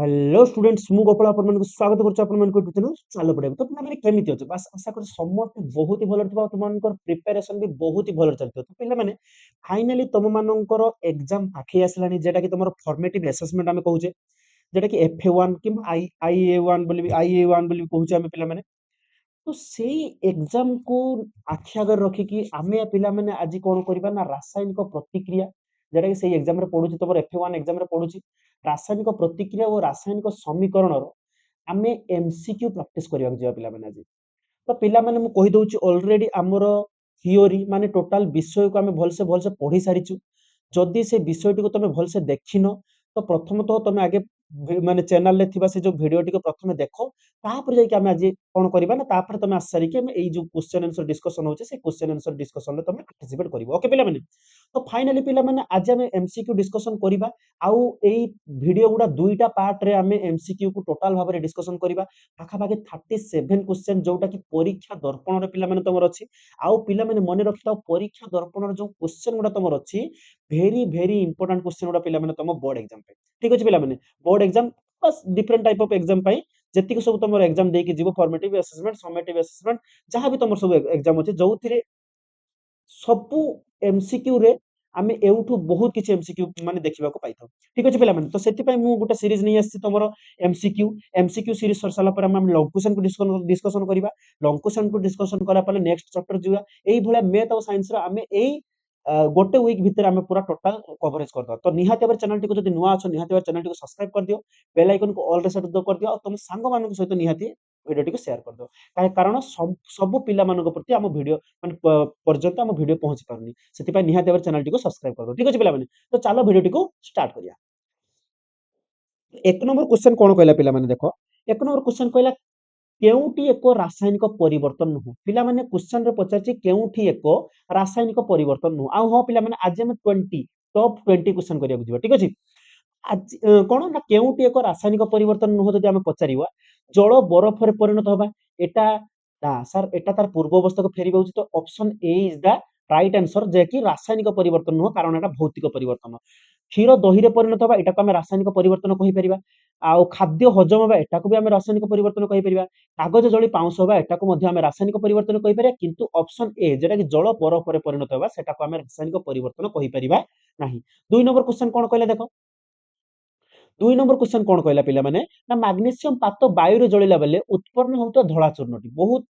Hello students मु गोपाल आपन स्वागत करछु आपन मन को यूट्यूब चैनल पड़े तो पिला माने केमिति अछि बस आशा कर समस्त बहुत ही भलो थिबा तुमन को प्रिपरेशन भी बहुत ही भलो चलतो तो पिला माने फाइनली तुम मानकर एग्जाम पाखे आसलानी जेटा कि तुमर फॉर्मेटिव असेसमेंट हमें कहूचे जेटा कि FA1 कि IA1 बोली IA1 बोली कहूचे हमें पिला माने तो सेई एग्जाम को आखि आगे रखी कि आमे पिला माने आज कोन करबा ना रासायनिक प्रतिक्रिया जेटा कि सेई एग्जाम रे पढुची तमर FA1 एग्जाम रे पढुची रासायनिक प्रतिक्रिया और रासायनिक समीकरण रो आमे एमसीक्यू प्रैक्टिस करबा जिया पिला माने आज तो पिला माने मु कहि दउची ऑलरेडी हमर थियोरी माने टोटल विषय को आमे भलसे भलसे पढी सारिछु जदि से विषयटी को तमे भलसे देखिनो तो प्रथमतः तमे आगे माने चैनल ले थिबा से जो वीडियो टी को प्रथमे देखो तापर जाय कि आमे आज कोन करबा ना तापर तमे आसारी कि आमे एई जो क्वेश्चन आंसर डिस्कशन होचे से क्वेश्चन आंसर डिस्कशन ले तमे पार्टिसिपेट करबो ओके पिला माने तो फाइनली पिला माने आज आमे एमसीक्यू डिस्कशन करबा आउ एई वीडियो गुडा दुईटा पार्ट रे आमे एमसीक्यू को टोटल भाबरे डिस्कशन करबा पाखा पाखे 37 क्वेश्चन जोटा कि परीक्षा दर्पण रे पिला माने तमर अछि आउ पिला माने मने रखिताओ परीक्षा दर्पण रे जो क्वेश्चन गुडा तमर अछि भेरी इंपोर्टेंट क्वेश्चन गुडा पिला माने तम बोर्ड एग्जाम पे ठीक अछि पिला माने बोर्ड एग्जाम बस डिफरेंट टाइप ऑफ एग्जाम पाई जेतिक सब तमर एग्जाम देके जीवो फॉर्मेटिव असेसमेंट समेटिव असेसमेंट जहां भी तमर सब एग्जाम अछि जोथिरे सबु एमसीक्यू रे आमे एउठु बहुत किछि एमसीक्यू माने देखिबा को पाइथौ ठीक अछि पिला माने तो सेति पय मु गोटा सीरीज नै आछि तमरो एमसीक्यू सीरीज सरसाला पर हम लॉन्ग क्वेश्चन को डिस्कशन करिबा लॉन्ग क्वेश्चन को डिस्कशन करा पले नेक्स्ट चैप्टर जिवा एई भले मैथ और साइंस रा आमे एई गोटे वीक भितर आमे पूरा टोटल कवरेज कर दो तो निहाती भाबरे चैनल टी को जदि नुआ अछ निहाती भाबरे चैनल टी को सब्सक्राइब कर दियो बेल आइकन को ऑल रे सेट कर दियो और तुम सांग मानन सहित निहाती वीडियो टी को शेयर कर दो कारण सब पिला मानन प्रति हम वीडियो माने पर्यंत हम वीडियो पहुंची पारुनी सेति पय निहाती भाबरे चैनल टी को सब्सक्राइब कर दो ठीक अछि पिला माने तो चलो वीडियो टी को स्टार्ट करिया एक नंबर क्वेश्चन कोन कहला पिला माने देखो एक नंबर क्वेश्चन कहला केउटी एक रासायनिक परिवर्तन नुह पिला माने क्वेश्चन रे पचारची केउटी एक रासायनिक परिवर्तन नुह आ हो पिला माने आज हम 20 टॉप 20 क्वेश्चन करिया बुझिबा ठीक अछि आज कोन ना केउटी एक रासायनिक परिवर्तन नुह जदि हम पचारिबा जल बरफ रे परिणत होबा एटा सर एटा तार पूर्व अवस्था को फेरी बाउची तो option A is the right answer जे कि रासायनिक परिवर्तन नुह कारण एटा भौतिक परिवर्तन क्षीर दही रे परिणत होबा एटा को हम रासायनिक परिवर्तन कहि परिबा आउ खाद्य हजम होबा एटा को भी हम रासायनिक परिवर्तन कहि परिबा कागज जळी पाउंस होबा एटा को मध्ये हम रासायनिक परिवर्तन कहि परिबा किंतु ऑप्शन ए जेटा कि जल बरफ रे परिणत होबा सेटा को हम रासायनिक परिवर्तन कहि परिबा नाही दुई नंबर क्वेश्चन कोन कहला देखो दुई नंबर क्वेश्चन कोन कहला पिला माने ना मैग्नीशियम पात वायु रे जळिला बेले उत्पन्न होतो धळा चूर्णटी बहुत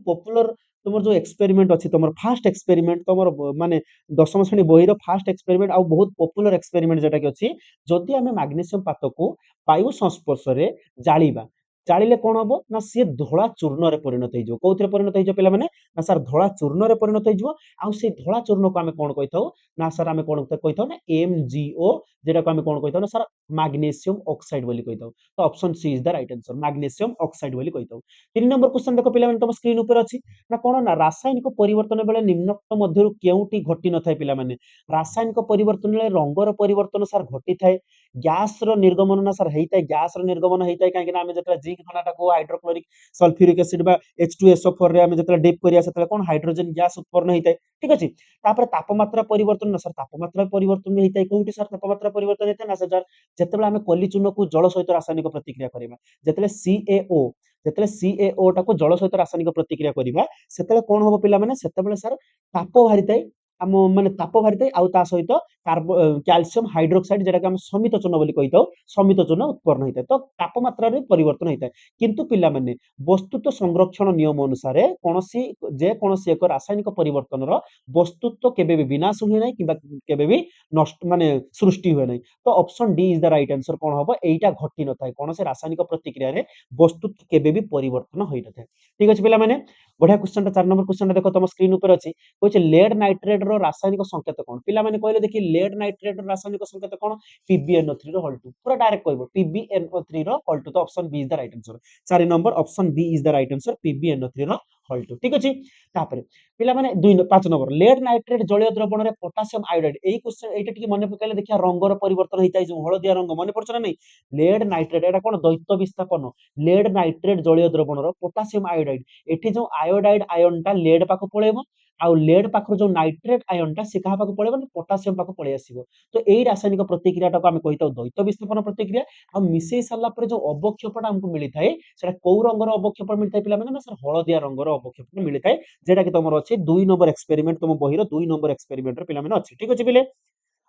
पॉपुलर तुमर जो एक्सपेरिमेंट अछि तुमर फास्ट एक्सपेरिमेंट तुमर माने दशम श्रेणी बही रो फास्ट एक्सपेरिमेंट आ बहुत पॉपुलर एक्सपेरिमेंट जेटा कि अछि जदि हमें मैग्नीशियम पात को वायु संस्पर्श रे जाळिबा जाळिले कोन हबो ना से धळा चूर्ण रे परिणत होई जो कोथरे परिणत होई जो पिला माने ना सर धळा चूर्ण रे परिणत होई जो आ से धळा चूर्ण को हमें कोन कहिथौ ना सर हमें कोन कहिथौ ना MgO जेटा को हमें कोन कहिथौ ना सर मैग्नीशियम ऑक्साइड बोली कहिथौ तो option C is the right answer magnesium oxide बोली कहिथौ तीन नंबर क्वेश्चन देखो पिला माने तुम स्क्रीन ऊपर अछि ना कोन ना रासायनिक परिवर्तन बेले निम्नक्त मध्यरु केउटी घटी न थाय पिला माने रासायनिक परिवर्तन बेले रंगर परिवर्तन सर घटी थाय गैस रो निर्गमन ना सर हेइताय गैस रो निर्गमन हेइताय काहे कि ना हमें जतरा जिंक धनाटा को हाइड्रोक्लोरिक सल्फ्यूरिक एसिड बा H2SO4 रे हमें जतरा डिप करिया सेतला कोन हाइड्रोजन गैस उत्पन्न हेइताय ठीक अछि तापर तापमात्रा परिवर्तन ना सर तापमात्रा परिवर्तन हेइताय कोउटी सर तापमात्रा परिवर्तन हेइताय ना सर जेतेबेले हमें कली चूर्ण को जल सहित रासायनिक प्रतिक्रिया करिबा जेतेबेले CaO टा को जल सहित रासायनिक प्रतिक्रिया करिबा सेतेबेले कोन होबो पिला माने सेतेबेले सर ताप बाहरिताय हम माने ताप बाहरिताय आउ ता सहित कैल्शियम हाइड्रोक्साइड जेटा कि हम समित चूर्ण बोली कहितो समित चूर्ण उत्पन्न हेइताय तो तापमात्रा रे परिवर्तन हेइताय किंतु पिला माने वस्तुत्व संरक्षण नियम अनुसार कोनोसी जे कोनोसी एक रासायनिक परिवर्तन रो वस्तुत्व केबे भी विनाश हुए नै किबा केबे भी नष्ट माने सृष्टि हुए नै तो option D is the right answer कोन होबो एटा घटी न थाय कोनोसी रासायनिक प्रतिक्रिया रे वस्तुत्व केबे भी परिवर्तन होई न थाय ठीक अछि पिला माने बढ़िया क्वेश्चन ता 4 नंबर क्वेश्चन देखो तुम स्क्रीन ऊपर अछि कहै लेड नाइट्रेट रो रासायनिक संकेत कोन पिला माने कहले देखि लेड नाइट्रेट रो रासायनिक संकेत कोन PbNO3 रो हॉल 2 पूरा डायरेक्ट कहबो PbNO3 रो हॉल 2 तो option B is the right answer 4 number option B is the right answer PbNO3 रो हॉल 2 ठीक अछि तापर पिला माने 5 नंबर लेड नाइट्रेट जलीय द्रवण रे पोटेशियम आयोडाइड एई क्वेश्चन एटा टिके मने पकाइले देखिया रंगर परिवर्तन हेइताय जो हळदिया रंग मने पड़छ ना नै लेड नाइट्रेट एटा कोन द्वैत विस्थापन लेड नाइट्रेट जलीय द्रवण रो पोटेशियम आयोडाइड एठी जो आयोडाइड आयन टा लेड पाको पळेबो आउ लेड पाखर जो नाइट्रेट आयनटा से कहा पाखु पळेबो पोटासियम पाखु पळेइ आसीबो तो एई रासायनिक प्रतिक्रियाटा को आमे कहिताउ द्वैत विस्थापन प्रतिक्रिया आ मिसेई सारला परे जो अवक्षेपटा हमकु मिलिथाय सेटा कोउ रंगर अवक्षेप मिलिथाय पिला माने ना सर हळदिया रंगर अवक्षेप मिलिथाय जेटा कि तमरो अछि 2 नंबर एक्सपेरिमेंट तम बहिरो 2 नंबर एक्सपेरिमेंट रे पिला माने अछि ठीक अछि पिले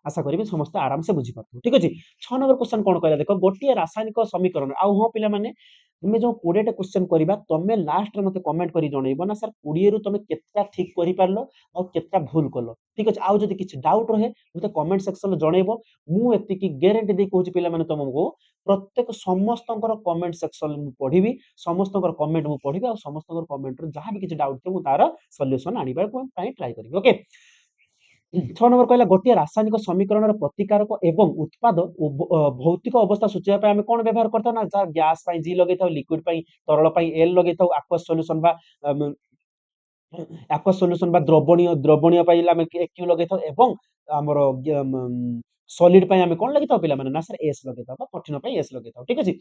आशा करी समस्त आराम से बुझी पारथु ठीक अछि 6 नंबर क्वेश्चन कोन कहला देखो गोटिए रासायनिक समीकरण आ हो पिला माने तुमे जो 20 टा क्वेश्चन करिबा तमे लास्ट रे मते कमेंट करी जणैबो ना सर 20 रु तमे केतटा ठीक करि पारलो और केतटा भूल कलो ठीक अछि आउ जदि किछि डाउट रहे मते कमेंट सेक्शन रे जणैबो मु एति की ग्यारंटी दे कहूची पिला माने तमको प्रत्येक समस्तंकर कमेंट सेक्शन मु पढिबी समस्तंकर कमेंट मु पढिबी और समस्तंकर कमेंट रे जहां भी किछि डाउट थे मु तार सॉल्यूशन आनिबा पई ट्राई करिबी ओके 6 नंबर कहला गोटिए रासायनिक समीकरणर प्रतिकारक एवं उत्पाद भौतिक अवस्था सूचना पे आमे कोन व्यवहार करथौ ना जा गैस पई जी लगेथौ लिक्विड पई तरल पई एल लगेथौ aqueous सॉल्यूशन बा aqueous सॉल्यूशन बा द्रवणीय पई आमे क्यू लगेथौ एवं हमर सॉलिड पई आमे कोन लगेथौ पिला माने ना सर एस लगेथौ बा कठिन पई एस लगेथौ ठीक अछि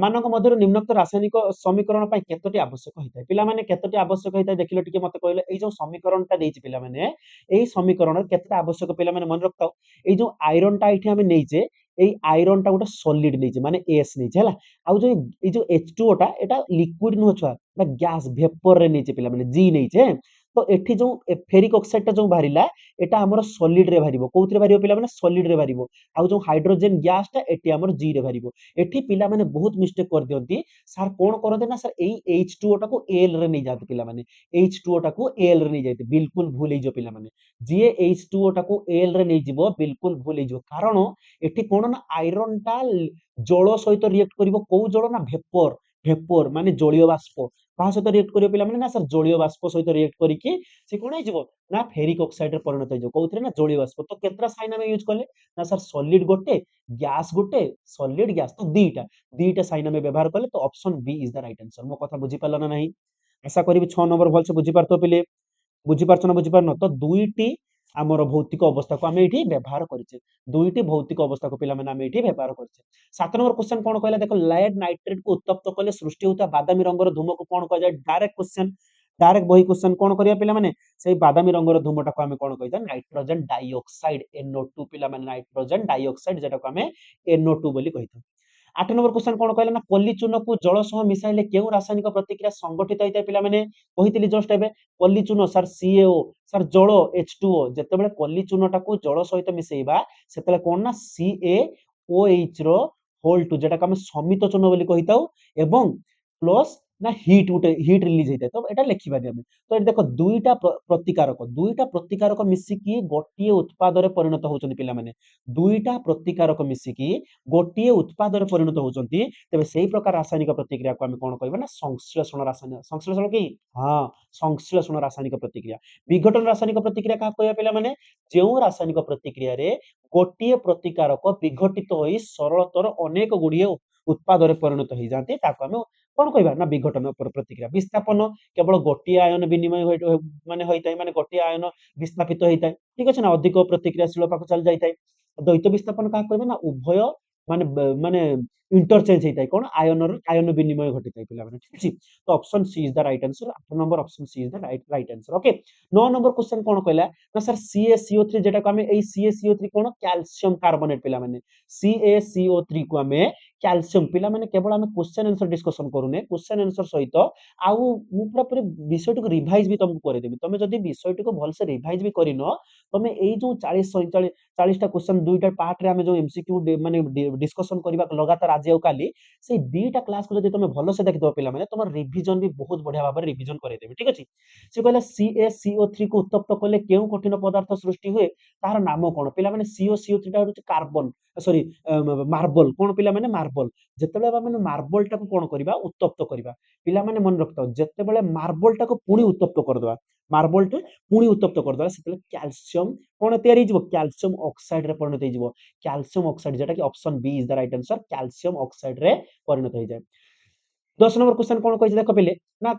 मानक मध्यरु निम्नोक्त रासायनिक समीकरण पई केतोटी आवश्यक होइतै पिला माने केतोटी आवश्यक होइतै देखिलो टिके मते कहले एई जो समीकरणटा देइछि पिला माने एई समीकरण केतटा आवश्यक पिला माने मन रखताओ एई जो आयरनटा एठी आमे नेइचे एई आयरनटा गोटे सॉलिड नेइचे माने एस नेइचे हला आउ जो एई जो H2O टा एटा लिक्विड नु छुआ बा गैस वेपर रे नेइचे पिला माने जी नेइचे तो एठी जो फेरिक ऑक्साइड टा जो बाहरिला एटा हमर सॉलिड रे बाहरिबो कोउतरे बाहरिबो पिला माने सॉलिड रे बाहरिबो आउ जो हाइड्रोजन गैस टा एटी हमर जी रे बाहरिबो एठी पिला माने बहुत मिस्टेक कर दियंती सर कोन करते ना सर एई H2O टा को Al रे नै जाते पिला माने H2O टा को Al रे नै जाते बिल्कुल भूल जो पिला माने जे H2O टा को Al रे नै जिवो बिल्कुल भूल जो कारण एठी कोन ना आयरन टा जल सहित रिएक्ट करिवो को जल ना वेपर वेपर माने जलीय बाष्प कहा सहित रिएक्ट करिवो पिला माने ना सर जलीय बाष्प सहित रिएक्ट करिकि से कोन हो जिवो ना फेरिक ऑक्साइड रे परिणत हो कोउथरे ना जलीय बाष्प तो केतरा साइन हम यूज करले ना सर सॉलिड गोटे गैस गोटे सॉलिड गैस तो दीटा दीटा साइन हम व्यवहार करले तो option B is the right answer मो कथा बुझी पालो ना नहीं आशा करी 6 नंबर भल से बुझी पारतो पिले बुझी पारछ ना बुझी पारनो तो दुईटी आमर भौतिक अवस्था को आमे एठी व्यवहार करिचे दुईटी भौतिक अवस्था को पिला माने आमे एठी व्यवहार करिचे 7 नंबर क्वेश्चन कोन कहला देखो लेड नाइट्रेट को उत्तप्त कले सृष्टि होता बादामी रंगर धूम को कोन कह जाय डायरेक्ट बही क्वेश्चन कोन करिया पिला माने सेही बादामी रंगर धूमटा को आमे कोन कहिदा नाइट्रोजन डाइऑक्साइड NO2 पिला माने नाइट्रोजन डाइऑक्साइड जेटा को आमे NO2 बोली कहिता 8 नंबर क्वेश्चन कोन कहला ना पॉलीचून को जल सह मिसाइले केउ रासायनिक प्रतिक्रिया संगठित होइता पिला माने कहितली जस्ट एबे पॉलीचून सर CaO सर जल H2O जेतेबेले पॉलीचूनटा को जल सहित मिसेइबा सेतेले कोन ना CaOH रो होल 2 जेटा को हम समित चून बोली कहिताउ एवं प्लस ना हीट रिलीज होइता तो एटा लिखिबा दियमे तो एटा देखो दुईटा प्रतिकारक मिसिकी गोटिए उत्पाद रे परिणत होचंती पिला माने दुईटा प्रतिकारक मिसिकी गोटिए उत्पाद रे परिणत होचंती तबे सेही प्रकार रासायनिक प्रतिक्रिया को हम कोन कहबा ना संश्लेषण की हां संश्लेषण रासायनिक प्रतिक्रिया विघटन रासायनिक प्रतिक्रिया का कहया पिला माने जेउ रासायनिक प्रतिक्रिया रे गोटिए प्रतिकारक विघटित होई सरलतर अनेक गुडिए उत्पाद रे परिणत होई जांती ताको हम कोन कहबा ना विघटन प्रतिक्रिया विस्थापन केवल गोटिए आयन विनिमय माने होइताय माने गोटिए आयन विस्थापित होइताय ठीक अछि ना अधिक प्रतिक्रियाशील पाखु चल जाइताय द्वैत विस्थापन का कहबा ना उभय माने माने इंटरचेंज होइताय कोन आयन विनिमय घटिताय पिला माने ठीक अछि तो option C is the right answer 8 number option C is the right answer okay 9 number question कोन कहला ना सर CaCO3 जेटा को हमें एई CaCO3 कोन कैल्शियम कार्बोनेट पिला माने CaCO3 को हमें कैल्शियम पिला माने केवल हमें क्वेश्चन आंसर डिस्कशन करूने क्वेश्चन आंसर सहित आउ मु पूरा पूरी विषयटी को रिवाइज भी तुमको करे देबी तमे जदी विषयटी को भल से रिवाइज भी करिनो तमे एई जो 40 47 40 टा क्वेश्चन दुईटा पार्ट रे हमें जो एमसीक्यू माने डिस्कशन करबा लगातार आज और काली से दुईटा क्लास को जदी तमे भल से देखि दो पिला माने तमर रिवीजन भी बहुत बढ़िया भाबरे रिवीजन करे देबी ठीक अछि से कहला CaCO3 को उत्तप्त कले केउ कठिन पदार्थ सृष्टि हुए तार नाम कोन पिला माने CO3 टा होची कार्बन सॉरी मार्बल कोन पिला माने मार्बल जेतेबेले माने मार्बल टाको कोन करबा उत्तप्त करबा पिला माने मन रखता जेतेबेले मार्बल टाको पुणी उत्तप्त कर दवा मार्बल टे पुणी उत्तप्त कर दवा सेतेले कैल्शियम कोन तयारी जिवो कैल्शियम ऑक्साइड रे परिणत हो जिवो कैल्शियम ऑक्साइड जेटा कि option B is the right answer calcium oxide रे परिणत हो जाय 10 नंबर क्वेश्चन कोन कहै देखो पहिले ना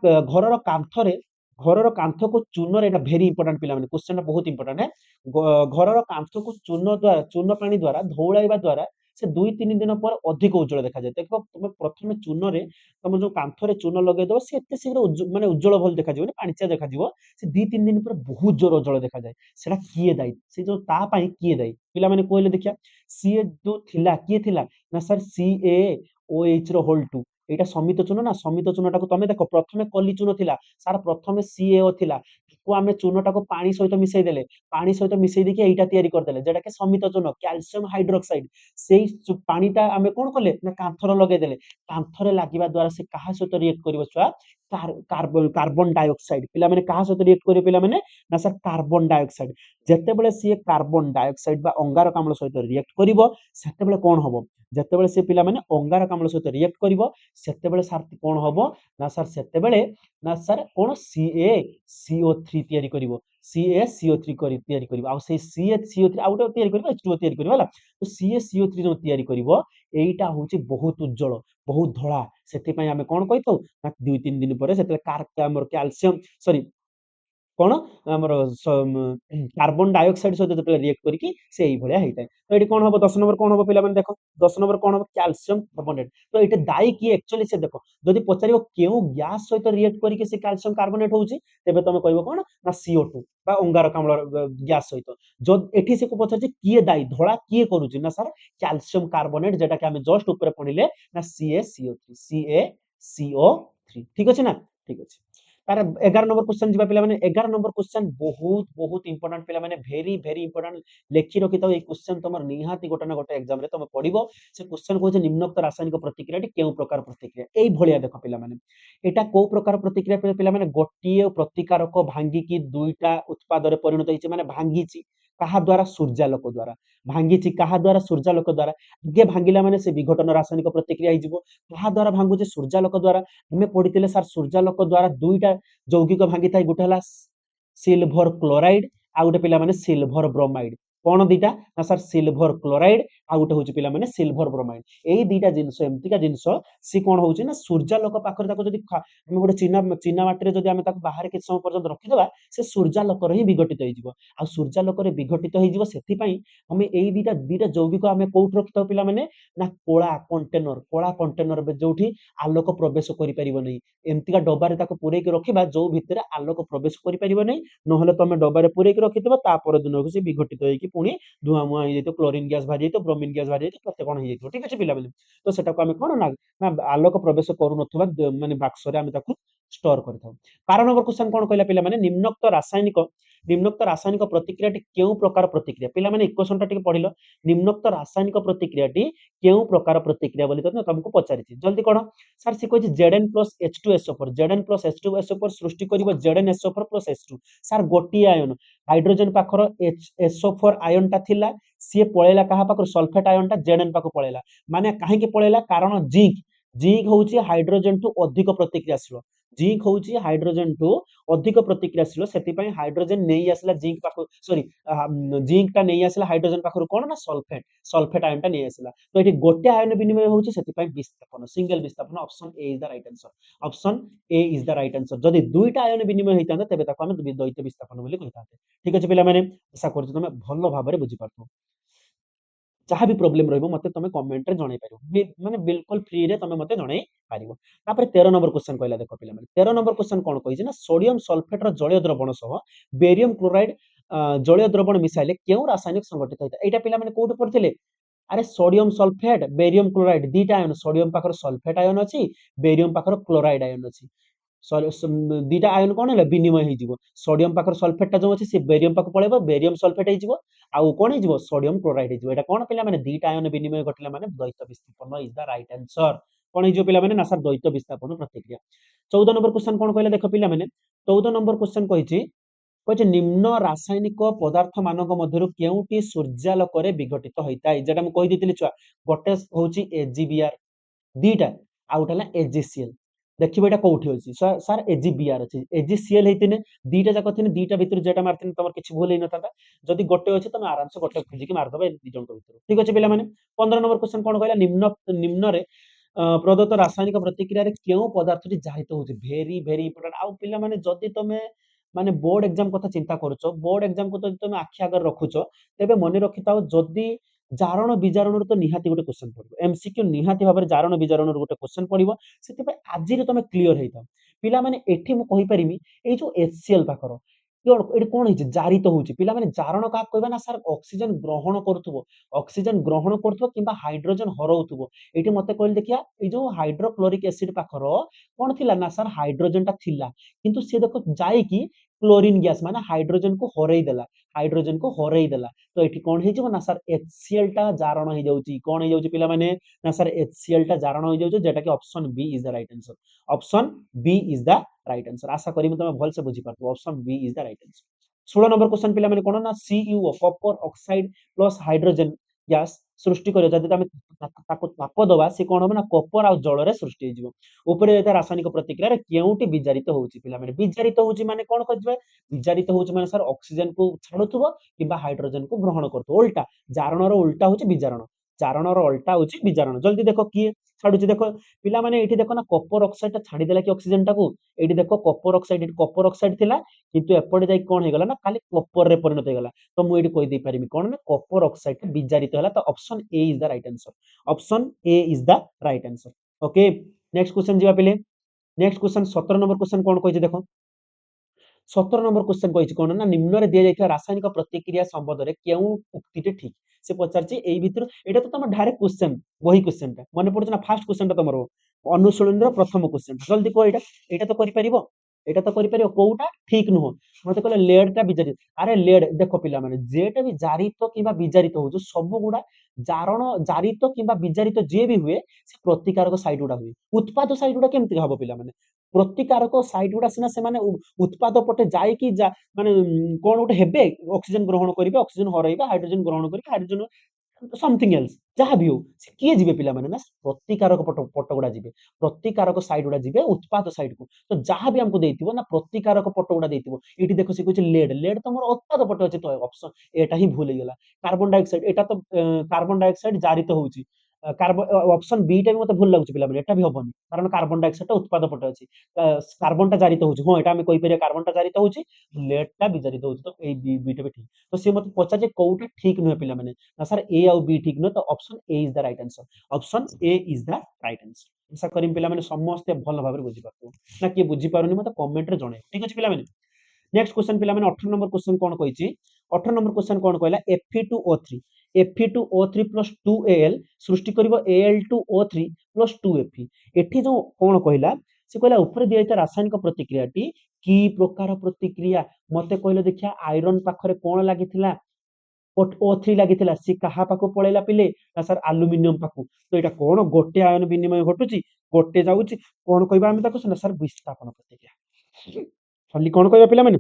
घरर कांथ को चून एटा भेरी इंपोर्टेंट पिला माने क्वेश्चन बहुत इंपोर्टेंट है घरर कांथ को चून पानी द्वारा धौलाइबा द्वारा से 2-3 दिन पर अधिक उज्जवल देखाଯାए। देखो तुम प्रथमे चूନରେ तुम जो कांथरे चून लगेइदब से एते शीघ्र माने उज्जवल भल देखाଯିबନି पाଣିଚିଆ ଦେଖାଯିବ ସେ 2-3 दिन पर बहुत जोर उज्जवल ଦେଖାଯାଏ। ସେଟା କିଏ ଦାୟୀ ସେ जो ତା ପାଇଁ କିଏ ଦାୟୀ ପିଲାମାନେ କହିଲେ ଦେଖିଆ ସିଏ जो थिला किए थिला ना सर CaOH ର होल 2 एटा समित चून ना समित चूनटाକୁ तमे देखो प्रथमे कली चून थिला सार प्रथमे CaO थिला को आमे चूनटाକୁ पानी सहित मिसई देले पानी सहित मिसई देके एटा तयारी करदेले जेटा के समित चून कैल्शियम हाइड्रोक्साइड सेई पानीटा आमे कोन कले ना कांथर लगे देले कांथरे लागिबा द्वारा से काहा सहित रिएक्ट करिवो छुआ कार्बन डाइऑक्साइड पिला माने काहा सहित रिएक्ट करिवो पिला माने ना सर कार्बन डाइऑक्साइड जेतेबेले सी कार्बन डाइऑक्साइड बा अंगारकाम्ल सहित रिएक्ट करिवो सेतेबेले कोन हबो जेतेबेले से पिला माने अंगारकाम्ल सहित रिएक्ट करिवो सेतेबेले सर कोन हबो ना सर सेतेबेले ना सर कोन CaCO3 तयारी करिवो CaCO3 तयारी करिवो आ से CaCO3 आउट तयारी करिवो H2O तयारी करिवो हला तो CaCO3 जो तयारी करिवो एइटा होची बहुत उज्जवल बहुत धळा सेति पई आमे कोन कहितौ ना 2-3 दिन ପରେ सेतेबेले हमर कैल्शियम सॉरी कोन हमर कार्बन डाइऑक्साइड सहित जते रिएक्ट करिकि से एई भलिया हेइताय तो एटी कोन हबो 10 नंबर कोन हबो पिला माने देखो 10 नंबर कोन हबो कैल्शियम कार्बोनेट तो एटी दाई की एक्चुअली से देखो जदि पचारिबो केउ गैस सहित रिएक्ट करिकि से कैल्शियम कार्बोनेट होउची तेबे तमे कहबो कोन ना CO2 बा अंगारकाम्ल गैस सहित जो एठी से को पचारछि किए दाई धोळा किए करूची ना सर कैल्शियम कार्बोनेट जेटा कि हमें जस्ट ऊपर पढिले ना CaCO3 ठीक अछि ना ठीक अछि तार 11 नंबर क्वेश्चन जिबा पिला माने 11 नंबर क्वेश्चन बहुत बहुत इंपोर्टेंट पिला माने वेरी वेरी इंपोर्टेंट लेखि रखि तो ए क्वेश्चन तमर निहाती गोटे ना गोटे एग्जाम रे तमे पढिबो से क्वेश्चन को जे निम्नोक्त रासायनिक प्रतिक्रियाटी केउ प्रकार प्रतिक्रिया एई भलिया देखो पिला माने एटा को प्रकार प्रतिक्रिया पिला माने गोटिए प्रतिकारक भांगी की दुईटा उत्पाद रे परिणत होइছে माने भांगीची कहा द्वारा सूर्यालोक द्वारा भांगीची कहा द्वारा सूर्यालोक द्वारा आगे भांगिला माने से विघटन रासायनिक प्रतिक्रिया हिजिबो कहा द्वारा भांगुचे सूर्यालोक द्वारा हमें पढ़िथिले सर सूर्यालोक द्वारा दुईटा ଯୌଗିକ ଭାଙ୍ଗିଥାଏ ଗୋଟେ ହେଲା ସିଲଭର କ୍ଲୋରାଇଡ ଆଉ ଗୋଟେ ପିଲା ମାନେ ସିଲଭର ବ୍ରୋମାଇଡ कोन दीटा ना सर सिल्वर क्लोराइड आ गोटे होची पिला माने सिल्वर ब्रोमाइड एई दीटा जिंस एमतिका जिंस सी कोन होची ना सूर्यालोक पाखरे ताको जदी हम गोटे चीना माटी रे जदी हम ताको बाहर के समय पर्यंत रखि देबा से सूर्यालोक रे ही विघटित होई जिवो आ सूर्यालोक रे विघटित होई जिवो सेति पई हम एई दीटा যৌগিক हम कोउठ रखितो पिला माने ना कोला कंटेनर जोठी आलोक प्रवेश करि परिबो नै एमतिका डब्बा रे ताको पुरै के रखिबा जो भितरे आलोक प्रवेश करि परिबो नै नहले तमे डब्बा रे पुरै के रखितबा ता पर दिन को से विघटित होई पुणी धुआं मुआं हो जाइतो क्लोरीन गैस बाहरी जाइतो ब्रोमीन गैस बाहरी जाइतो केते कोन हो जाइतो ठीक अछि पिला माने तो सेटा को हम कोन ना आलोक प्रवेश करू नथबा माने बाक्स रे हम ताकू स्टोर करथाउ 12 नंबर क्वेश्चन कोन कहला पिला माने निम्नोक्त रासायनिक प्रतिक्रियाटी केउ प्रकार प्रतिक्रिया पिला माने इक्वेशन टा टिके पढिलो निम्नोक्त रासायनिक प्रतिक्रियाटी केउ प्रकार प्रतिक्रिया बोली तो तुमको पचारिछि जल्दी कोन सर से कहछि Zn+H2SO4 Zn+H2SO4 सृष्टि करिवो Zn SO4+H2 सर गोटी आयन हाइड्रोजन पाखर SO4 आयन टा थिला सी पळेला कहा पाखर सल्फेट आयन टा Zn पाखर पळेला माने काहे के पळेला कारण जिंक होउची हाइड्रोजन टू अधिक प्रतिक्रियाशील जिंक होउची हाइड्रोजन टू अधिक प्रतिक्रियाशील सेति पई हाइड्रोजन नेई आसला जिंक पाखर सॉरी जिंक टा नेई आसला हाइड्रोजन पाखर कोन ना सल्फेट आयन टा नेई आसला तो एठी गोटे आयन विनिमय होउची सेति पई विस्थापन सिंगल विस्थापन option A is the right answer option A is the right answer जदी दुईटा आयन विनिमय होइतांदा तबे ताको हम द्वैत विस्थापन बोली कहिताते ठीक अछि पिला माने आशा करछु तमे भलो भाबरे बुझि पारथो जहाँ भी प्रोब्लेम रहिबो मते तमे कमेंट रे जणाई पारिबो माने बिल्कुल फ्री रे तमे मते जणाई पारिबो तापर 13 नंबर क्वेश्चन कहला देखो पिला माने 13 नंबर क्वेश्चन कोन कहिजे ना सोडियम सल्फेट रो जलीय द्रवण सह बेरियम क्लोराइड जलीय द्रवण मिसाइले केउ रासायनिक संगठित होइता एटा पिला माने कोउठ पढथिले अरे सोडियम सल्फेट बेरियम क्लोराइड दीटा आयन सोडियम पाखर सल्फेट आयन अछि बेरियम पाखर क्लोराइड आयन अछि दीटा आयन कोन है विनिमय हो जिवो सोडियम पाखर सल्फेट जो अछि से बेरियम पाख पळेबो बेरियम सल्फेट हो जिवो आउ कोन हो जिवो सोडियम क्लोराइड हो जिवो एटा कोन पिला माने दीटा आयन विनिमय घटिला माने द्वैत विस्थापन इज द राइट आंसर कोन हो जिवो पिला माने ना सर द्वैत विस्थापन प्रतिक्रिया 14 नंबर क्वेश्चन कोन कहले देखो पिला माने 14 नंबर क्वेश्चन कहिछि निम्न रासायनिक पदार्थ मानक मध्यरु केउटी सूर्यालोक रे विघटित होइताय जेटा हम कहि दितिली छुआ गोटे होउछि AgBr दीटा आउट हला AgCl देखिबो एटा कोउठी होछि सर AgBr अछि AgCl हेतिने दीटा जाक थिने दीटा भितर जेटा मारथिने तमर किछि भूल हे नथाता जदि गोटे अछि तमे आराम से गोटे खोजि के मार दबे दी जन भितर ठीक अछि पिला माने 15 नंबर क्वेश्चन कोन कहला निम्न रे प्रदत्त रासायनिक प्रतिक्रिया रे केउ पदार्थटी जाहित होछि वेरी वेरी इंपोर्टेंट आ पिला माने जदि तमे माने बोर्ड एग्जाम कथा चिंता करूछो बोर्ड एग्जाम को जदि तमे आखि आगर रखुछो तेबे मने रखिताओ जदि ଜାରଣ ବିଜାରଣରୁ ତ ନିହାତି ଗୋଟେ କ୍ୱେଶ୍ଚନ ପଡିବ, ଏମସିକ୍ୟୁ ନିହାତି ଭାବରେ ଜାରଣ ବିଜାରଣରୁ ଗୋଟେ କ୍ୱେଶ୍ଚନ ପଡିବ। ସେଥିପାଇଁ ଆଜିରେ ତମେ କ୍ଲିୟର ହେଇଥାଅ ପିଲାମାନେ। ଏଠି ମୁଁ କହିପାରିବି ଏଇ ଯୋଉ HCl ପାଖର ଏଠି କଣ ହେଇଛି, ଜାରିତ ହଉଛି। ପିଲାମାନେ ଜାରଣ କାହାକୁ କହିବା ନା ସାର୍ ଅକ୍ସିଜେନ ଗ୍ରହଣ କରୁଥିବ, ଅକ୍ସିଜେନ ଗ୍ରହଣ କରୁଥିବ କିମ୍ବା ହାଇଡ୍ରୋଜେନ ହରଉଥିବ। ଏଇଠି ମତେ କହିଲେ ଦେଖିଆ ଏଇ ଯୋଉ ହାଇଡ୍ରୋକ୍ଲୋରିକ ଏସିଡ ପାଖର କଣ ଥିଲା ନା ସାର୍ ହାଇଡ୍ରୋଜେନ ଟା ଥିଲା, କିନ୍ତୁ ସେ ଦେଖ ଯାଇକି କ୍ଲୋରିନ ଗ୍ୟାସ ମାନେ ହାଇଡ୍ରୋଜେନ କୁ ହରେଇ ଦେଲା, ହାଇଡ୍ରୋଜେନ କୁ ହରେଇ ଦେଲା। ତ ଏଠି କଣ ହେଇଯିବ ନା ସାର୍ HCl ଟା ଜାରଣ ହେଇଯାଉଛି। କଣ ହେଇଯାଉଛି ପିଲାମାନେ ନା ସାର୍ HCl ଟା ଜାରଣ ହେଇଯାଉଛି, ଯେଟା କି option B is the right answer. Option B is the right answer. ଆଶା କରିବି ତମେ ଭଲସେ ବୁଝିପାରୁଥିବ, option B is the right answer. 16 number question ପିଲାମାନେ କଣ ନା CuO copper oxide plus hydrogen gas ସୃଷ୍ଟି କରିବ। ଯଦି ଆମେ ତାକୁ ତାପ ଦବା ସେ କଣ ହବ ନା କପର ଆଉ ଜଳରେ ସୃଷ୍ଟି ହେଇଯିବ। ଉପରେ ଏଟା ରାସାୟନିକ ପ୍ରତିକ୍ରିୟାରେ କେଉଁଟି ବିଜାରିତ ହଉଛି ପିଲାମାନେ? ବିଜାରିତ ହଉଛି ମାନେ କଣ କରିଯିବା, ବିଜାରିତ ହଉଛି ମାନେ ସାର୍ ଅକ୍ସିଜେନ କୁ ଛାଡୁଥିବ କିମ୍ବା ହାଇଡ୍ରୋଜେନ କୁ ଗ୍ରହଣ କରୁଥିବ। ଓଲଟା, ଜାରଣର ଓଲଟା ହଉଛି ବିଜାରଣ, ଜାରଣର ଓଲଟା ହଉଛି ବିଜାରଣ। ଜଲ୍ଦି ଦେଖ କିଏ ଛାଡୁଛି ଦେଖ ପିଲାମାନେ, ଏଇଠି ଦେଖ ନା କପର ଅକ୍ସାଇଡ ଟା ଛାଡିଦେଲା କି ଅକ୍ସିଜେନ ଟାକୁ। ଏଇଠି ଦେଖ କପର ଅକ୍ସାଇଡ, ଏଠି କପର ଅକ୍ସାଇଡ ଥିଲା କିନ୍ତୁ ଏପଟେ ଯାଇକି କଣ ହେଇଗଲା ନା ଖାଲି କପରରେ ପରିଣତ ହେଇଗଲା। ତ ମୁଁ ଏଇଠି କହିଦେଇ ପାରିବି କଣ ନା କପର ଅକ୍ସାଇଡ ଟା ବିଜାରିତ ହେଲା। ତ option A is the right answer, option A is the right answer. Okay, next question ଯିବା ପିଲେ। ନେକ୍ସଟ क्वेश्चन 17 नंबर क्वेश्चन कौन कहिছে देखो। 17 नंबर क्वेश्चन कहिছে कोन ना निम्न रे दिया जायथिबा रासायनिक प्रतिक्रिया संबंध रे केउ उक्तिटे ठीक। से पचारछि एई भितर एटा तो तम डायरेक्ट क्वेश्चन, वही क्वेश्चन टा मन पड़छ ना, फास्ट क्वेश्चन टा तमरो अनुशीलन रो प्रथम क्वेश्चन। जल्दी को एटा तो करि परिबो, एटा तो करि परिबो। कोउटा ठीक नुह मते कहले लेड टा बिजारित। अरे लेड देखो पिला माने जेटा भी जारित किबा बिजारित हो जो सब गुडा जारण जारित किबा बिजारित जे भी हुए से प्रतिकारक साइड गुडा हुए। उत्पाद साइड गुडा केमति हबो पिला माने, प्रतिकारक साइड गुडा सिना से माने उत्पाद पटे जाई कि माने कोन गोटे हेबे, ऑक्सीजन ग्रहण करिवे, ऑक्सीजन हरइबे, हाइड्रोजन ग्रहण करिवे, हाइड्रोजन समथिंग एल्स जहाँ भी हो से किए जिवे पिला माने ना प्रतिकारक पट गुडा जिवे, प्रतिकारक साइड गुडा जिवे उत्पाद साइड को। तो जहाँ भी हमको देथिबो ना प्रतिकारक पट गुडा देथिबो। एठी देखो से कहै लेड, लेड तो मोर उत्पाद पट अछि। तो ऑप्शन एटा ही भूल गेला। कार्बन डाइऑक्साइड एटा तो कार्बन डाइऑक्साइड जारित होउची, कार्बन ऑप्शन बी टा भी मते भूल लागुची पिला माने, एटा भी हबनी कारण कार्बन डाइऑक्साइड टा उत्पाद पट अछि। कार्बन टा जारित होउची, हां एटा हम कहि परिया कार्बन टा जारित होउची, लेड टा भी जारित होउची। तो ए बी टा भी ठीक। तो से मते पचा जे कोउटा ठीक नुहे पिला माने ना सर ए और बी ठीक नुहे। तो option A is the right answer, option A is the right answer. आशा करिम पिला माने समस्त भल भाबरे बुझि पारथु ना, कि बुझि पारुनी मते कमेंट रे जणे। ठीक अछि पिला माने। नेक्स्ट क्वेश्चन पिला माने 18 नंबर क्वेश्चन कोन कहिछि। 18 नंबर क्वेश्चन कोन कहला Fe2O3, Fe2O3 + 2Al सृष्टि करिवो Al2O3 + 2Fe। एठी जो कोन कहला से कहला ऊपर दिया रासायनिक प्रतिक्रियाटी की प्रकार प्रतिक्रिया मते कहले देखिया। आयरन पाखरे कोन लागिथिला, O3 लागिथिला, सी कहा पाखु पळेला पिले ना सर एल्युमिनियम पाखु। तो एटा कोन गोटे आयन विनिमय घटुची, गोटे जाउची, कोन कहबा हम ताको ना सर विस्थापन प्रतिक्रिया। खाली कोन कहबा पिला माने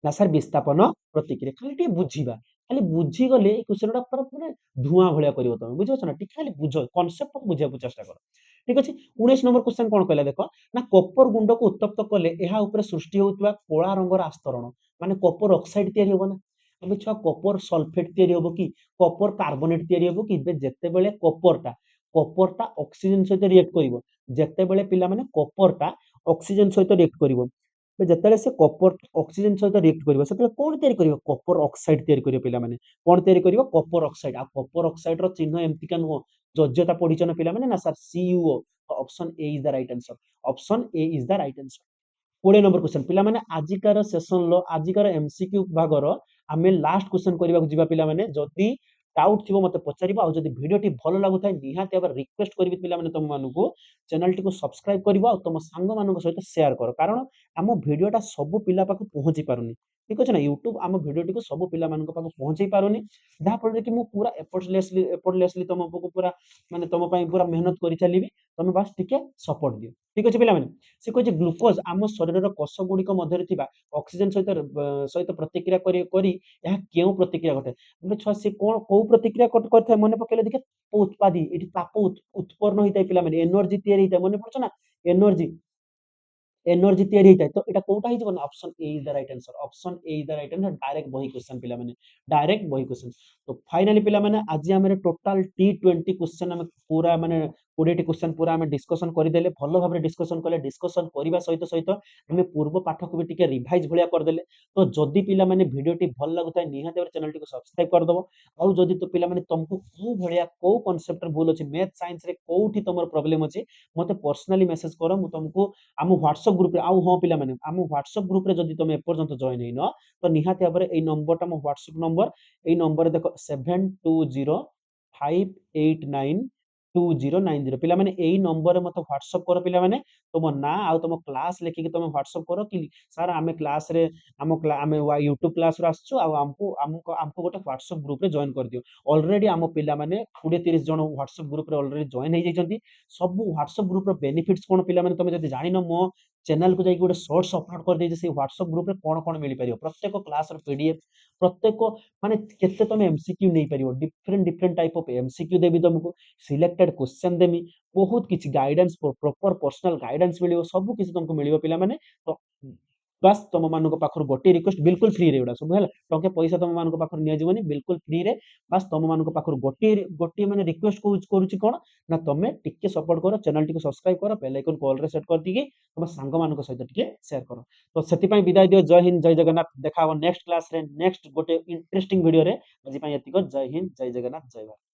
ना सर विस्थापन प्रतिक्रिया। खाली टे बुझीबा, खाली बुझी गले ए क्वेश्चन टा पर माने धुआं भलिया करिवो तमे, बुझियो ना। टी खाली बुझो कांसेप्ट को बुझिया चेष्टा करो। ठीक अछि। 19 नंबर क्वेश्चन कोन कहला देखो ना कपर गुंड को उत्तप्त कले एहा ऊपर सृष्टि होतबा कोळा रंगर आस्तरण माने कपर ऑक्साइड तयारी होबो ना। हम छुआ कपर सल्फेट तयारी होबो कि कपर कार्बोनेट तयारी होबो कि जेते बेले कपर टा ऑक्सीजन सहित रिएक्ट करिवो। जेते बेले पिला माने कपर टा ऑक्सीजन सहित रिएक्ट करिवो, ଯେତେବେଳେ ସେ କପର ଅକ୍ସିଜେନ ସହିତ ରିଏକ୍ଟ କରିବ ସେତେବେଳେ କଣ ତିଆରି କରିବ, କପର ଅକ୍ସାଇଡ ତିଆରି କରିବ ପିଲାମାନେ। କଣ ତିଆରି କରିବ, କପର ଅକ୍ସାଇଡ। ଆଉ କପର ଅକ୍ସାଇଡ ର ଚିହ୍ନ ଏମିତିକା ନୁହଁ, ଯୋଜ୍ୟତା ପଢିଛ ନା ପିଲାମାନେ ନା sir CuO। Option A is the right answer, option A is the right answer. 20 number question पिलाମାନେ ଆଜିକାର ସେସନ ର ଆଜିକାର MCQ ଭାଗର ଆମେ ଲାଷ୍ଟ क्वेश्चन କରିବାକୁ ଯିବା ପିଲାମାନେ। ଯଦି डाउट थिबो मते पचारिबो। आ जदि वीडियो टी भलो लागुथाय निहाती भाबे रिक्वेस्ट करिवि पिलाମାନେ तम मानकु चैनल टी को सब्सक्राइब करिवो आ तम सांग मानक सहित शेयर करो, कारण आम वीडियो टा सब पिला पाखु पहुंची पारुनी। ठीक अछि ना, यूट्यूब आम वीडियो टी को सब पिला मानक पाखु पहुंची पारुनी, जहा फल रे कि मु पूरा एफर्टलेसली तम पाखु पूरा माने तम पई पूरा मेहनत करि चलीबी। तमे बस टिके सपोर्ट दियो। ठीक अछि पिलाମାନେ। से कहै ग्लूकोज आम शरीर कोष गुड़िक मध्य थिबा ऑक्सीजन सहित प्रतिक्रिया करी यह केउ प्रतिक्रिया घटे। बोले छुआ से कोन को प्रतिक्रिया करथाय मने पकेले देखे, उत्पादी एठी ताप उत्पन्न होइतै पिलाମାନେ, एनर्जी तयारी होइतै। मने पड़छ ना एनर्जी, एनर्जी तयारी होइतै। तो एटा कोटा हि जबन option A is the right answer, option A is the right answer. Direct वही क्वेश्चन पिलाମାନେ, डायरेक्ट वही क्वेश्चन। तो फाइनली पिलाମାନେ आज हमरे टोटल T20 क्वेश्चन हम पूरा माने 20ଟି क्वेश्चन पूरा आम डिस्कसन करदेले भल भाव डिस्कसन कले डिस्कसन करने सहित सहित आम पूर्व पाठ को भी टिके रिवाइज भाया करदेले तो जदि पिला माने वीडियोटी भल लगुता निहाती भाବରେ चैनल को सब्सक्राइब करदब आउ जदि तो पिला माने तुमको को भलिया को कांसेप्ट भूल अछि मैथ साइंस रे कोठी तमर प्रॉब्लम अछि मते पर्सनली मेसेज करो मु तुमको आम व्हाट्सएप ग्रुप रे आउ हां पिला माने आम व्हाट्सएप ग्रुप रे जदि तुम एपर्यंत जॉइन हैन तो निहाती भाବରେ एई नंबर टा मो व्हाट्सएप नंबर एई नंबर रे देखो 7205892090 पिला माने एई नंबर रे मते व्हाट्सएप करो पिला माने तुम ना आउ तुम क्लास लेखिक तुम व्हाट्सएप करो कि सर आमे क्लास रे आमे यूट्यूब क्लास रो आसछु आ हमको गोटे व्हाट्सएप ग्रुप रे जॉइन कर दियो ऑलरेडी आम पिला माने 20-30 जन व्हाट्सएप ग्रुप रे ऑलरेडी जॉइन हे जाइछंती सब व्हाट्सएप ग्रुप रो बेनिफिट्स कोन पिला माने तुम जदि जानिनो मो चैनल को जाई गोटे शॉर्ट्स अपलोड कर देजे से व्हाट्सएप ग्रुप रे कोन कोन मिली परियो प्रत्येक क्लास रो पीडीएफ प्रत्येक माने केते तुम एमसीक्यू नै परियो different different type of MCQ देबी तुमको सिलेक्टेड क्वेश्चन देमी बहुत किसी गाइडेंस प्रॉपर पर्सनल गाइडेंस मिलियो सब किसी तुमको मिलियो पिला माने तो बस तुम मानक पाखर गोटे रिक्वेस्ट बिल्कुल फ्री रे एडा सब है टके पैसा तुम मानक पाखर निया जीवनी बिल्कुल फ्री रे बस तुम मानक पाखर गोटे गोटे माने रिक्वेस्ट को करूची कोन ना तुमे टिके सपोर्ट करो चैनल टिको सब्सक्राइब करो बेल आइकन को ऑल रे सेट कर दिगी तुम सांग मानक सहित टिके शेयर करो तो सेति पई विदाय दियो जय हिंद जय जगन्नाथ देखा हो नेक्स्ट क्लास रे नेक्स्ट गोटे इंटरेस्टिंग वीडियो रे आज पई एतिको जय हिंद जय जगन्नाथ जय भारत।